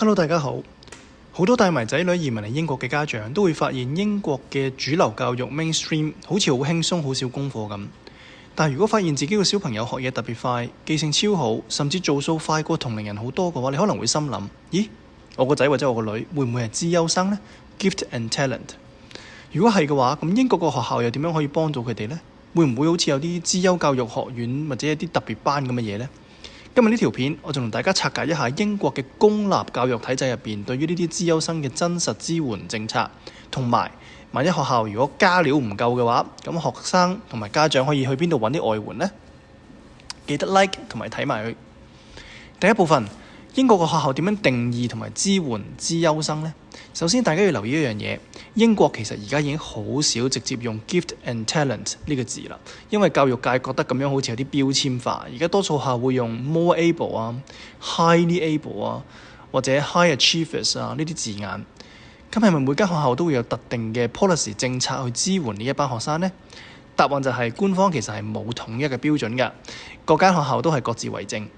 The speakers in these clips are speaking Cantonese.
Hello，大家好。好多帶埋仔女移民嚟英國嘅家長都會發現英國嘅主流教育 mainstream 好似好輕鬆，好少功課咁。但如果發現自己個小朋友學嘢特別快，記性超好，甚至做數快過同齡人好多嘅話，你可能會心諗：咦，我個仔或者我個女會唔會係資優生呢？ Gift and talent。如果係嘅話，咁英國個學校又點樣可以幫到佢哋呢？會唔會好似有啲資優教育學院或者一啲特別班咁嘅嘢呢？今日呢條片，我就同大家拆解一下英國嘅公立教育體制入邊對於呢啲資優生嘅真實支援政策，同埋萬一學校如果加料唔夠嘅話，咁學生同埋家長可以去邊度揾啲外援呢？記得 like 同埋睇埋佢。第一部分，英國個學校點樣定義同埋支援資優生呢？首先，大家要留意一樣嘢，英國其實而家已經好少直接用 gift and talent 呢個字啦，因為教育界覺得咁樣好似有啲標籤化。而家多數學校會用 more able 啊、highly able 啊或者 high achievers 啊呢啲字眼。咁係咪每間學校都會有特定嘅 policy 政策去支援呢一班學生呢？答案就係官方其實係冇統一嘅標準㗎，各間學校都係各自為政。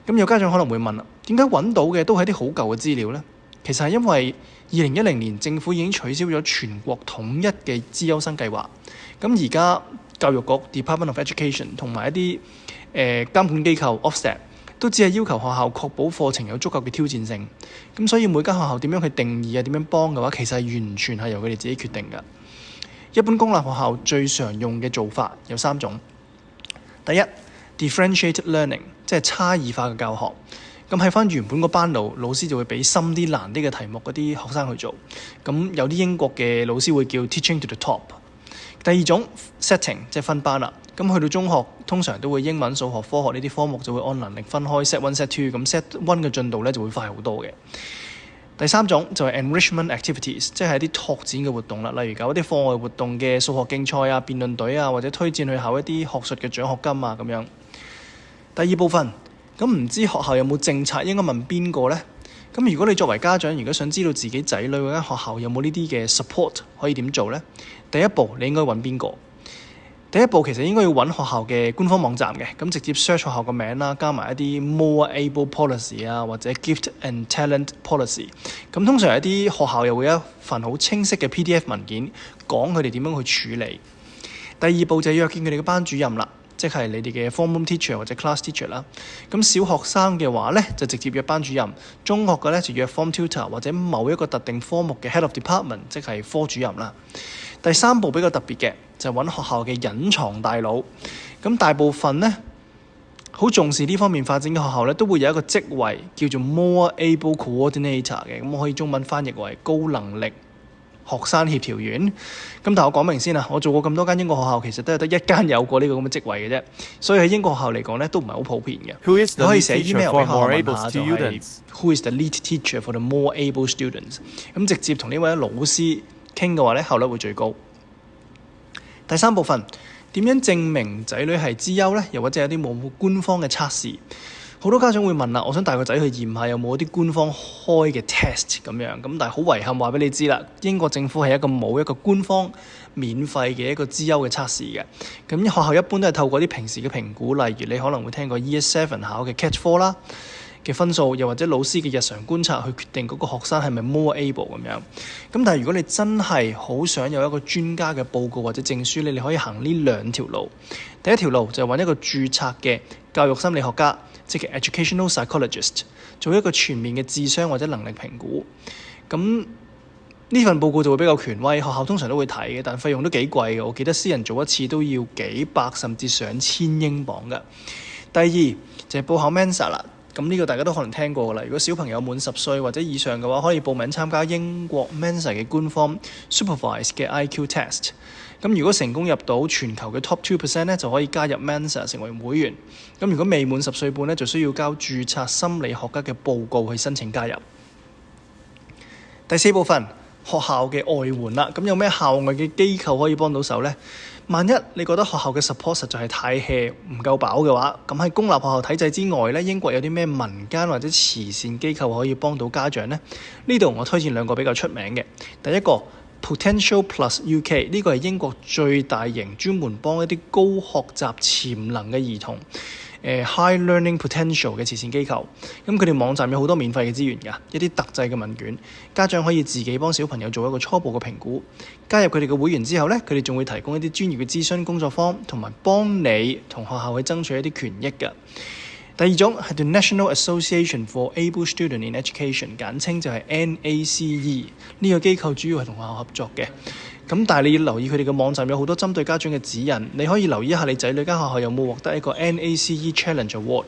咁有家長可能會問啦，點解揾到嘅都係啲好舊嘅資料呢？其實係因為2010年政府已經取消咗全國統一嘅資優生計劃。咁而家教育局 Department of Education 同埋一啲監管機構 Ofsted 都只係要求學校確保課程有足夠嘅挑戰性。咁所以每間學校點樣去定義啊，點樣幫嘅話，其實係完全係由佢哋自己決定㗎。一般公立學校最常用嘅做法有3種。第一，differentiated learning， 即係差異化嘅教學。咁喺翻原本個班度，老師就會俾深啲難啲嘅題目嗰啲學生去做。咁有啲英國嘅老師會叫 teaching to the top。第二種 setting， 即係分班啦。咁去到中學，通常都會英文、數學、科學呢啲科目就會按能力分開 set 1、set 2。咁 set 1嘅進度咧就會快好多嘅。第三種就係 enrichment activities， 即係一啲拓展嘅活動啦，例如搞一啲課外活動嘅數學競賽啊、辯論隊啊，或者推薦去考一啲學術嘅獎學金啊咁樣。第二部分。咁唔知學校有冇政策，應該問邊個呢？咁如果你作為家長，如果想知道自己仔女嗰間學校有冇呢啲嘅 support， 可以點做呢？第一步你應該揾邊個？第一步其實應該要揾學校嘅官方網站嘅，咁直接 search 學校個名啦，加埋一啲 more able policy 啊，或者 gift and talent policy。咁通常有啲學校又會有一份好清晰嘅 PDF 文件，講佢哋點樣去處理。第二步就係約見佢哋嘅班主任啦。即係你哋嘅 form teacher 或者 class teacher 啦。咁小學生嘅話呢，就直接約班主任；中學嘅呢，就約 form tutor 或者某一個特定科目嘅 head of department， 即係科主任啦。第三步比較特別嘅就係揾學校嘅隱藏大佬。咁大部分呢，好重視呢方面發展嘅學校呢，都會有一個職位叫做 more able coordinator 嘅。咁我可以中文翻譯為高能力學生協調員。咁但係我講明先啦，我做過咁多間英國學校，其實都係得一間有過呢個咁嘅職位嘅啫，所以喺英國學校嚟講咧，都唔係好普遍嘅。你可以寫 email 俾學校問下，就係 Who is the lead teacher for the more able students？ 咁直接同呢位老師傾嘅話咧，效率會最高。第三部分，點樣證明仔女係資優咧？又或者有啲冇官方嘅測試？好多家長會問啦，我想帶個仔去驗下有冇啲官方開嘅 test 咁樣，咁但係好遺憾話俾你知啦，英國政府係冇一個官方免費嘅一個資優嘅測試嘅。咁學校一般都係透過啲平時嘅評估，例如你可能會聽過 Year 7考嘅 Catch 4啦嘅分數，又或者老師嘅日常觀察去決定嗰個學生係咪 more able 咁樣。咁但係如果你真係好想有一個專家嘅報告或者證書，你可以行呢2條路。第一條路就係揾一個註冊嘅教育心理學家，即係 educational psychologist， 做一個全面嘅智商或者能力評估。咁呢份報告就會比較權威，學校通常都會睇嘅，但費用都幾貴嘅。我記得私人做一次都要幾百甚至上千英鎊嘅。第二就係報考 Mensa 啦。咁呢個大家都可能聽過啦。如果小朋友滿10歲或者以上嘅話，可以報名參加英國 Mensa 嘅官方 supervised 嘅 IQ test。咁如果成功入到全球嘅 top 2% 咧，就可以加入 Mensa 成為會員。咁如果未滿10歲半咧，就需要交註冊心理學家嘅報告去申請加入。第4部分，學校嘅外援啦。咁有咩校外嘅機構可以幫到手呢？萬一你覺得學校嘅 support 實在係太 hea 唔夠飽嘅話，咁喺公立學校體制之外咧，英國有啲咩民間或者慈善機構可以幫到家長呢？呢度我推薦2個比較出名嘅。第一個 Potential Plus UK， 呢個係英國最大型專門幫一啲高學習潛能嘅兒童 High Learning Potential 嘅慈善機構。咁佢哋網站有好多免費嘅資源㗎，一啲特製嘅問卷，家長可以自己幫小朋友做一個初步嘅評估。加入佢哋嘅會員之後呢，佢哋仲會提供一啲專業嘅諮詢工作坊，同埋幫你同學校去爭取一啲權益㗎。第二種係 The National Association for Able Students in Education， 簡稱就係 NACE。呢個機構主要係同學校合作嘅。咁但係你要留意佢哋嘅網站有好多針對家長嘅指引，你可以留意一下你仔女間學校有冇獲得一個 NACE Challenge Award。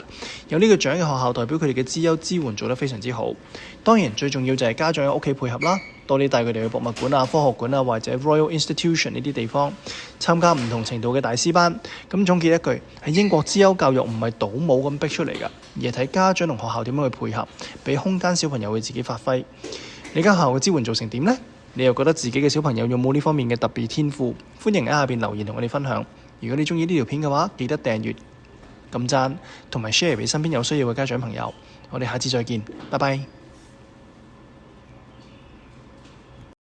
有呢個獎嘅學校代表佢哋嘅資優支援做得非常之好。當然最重要就係家長喺屋企配合啦，多啲帶佢哋去博物館啊、科學館啊或者 Royal Institution 呢啲地方參加唔同程度嘅大師班。咁總結一句，喺英國資優教育唔係倒模咁逼出嚟㗎，而係睇家長同學校點樣去配合，俾空間小朋友去自己發揮。你間學校嘅支援做成點呢？你又覺得自己嘅小朋友有冇呢方面嘅特別天賦？歡迎喺下邊留言同我哋分享。如果你鍾意呢條片嘅話，記得訂閱、撳讚同埋 share 俾身邊有需要嘅家長朋友。我哋下次再見，拜拜。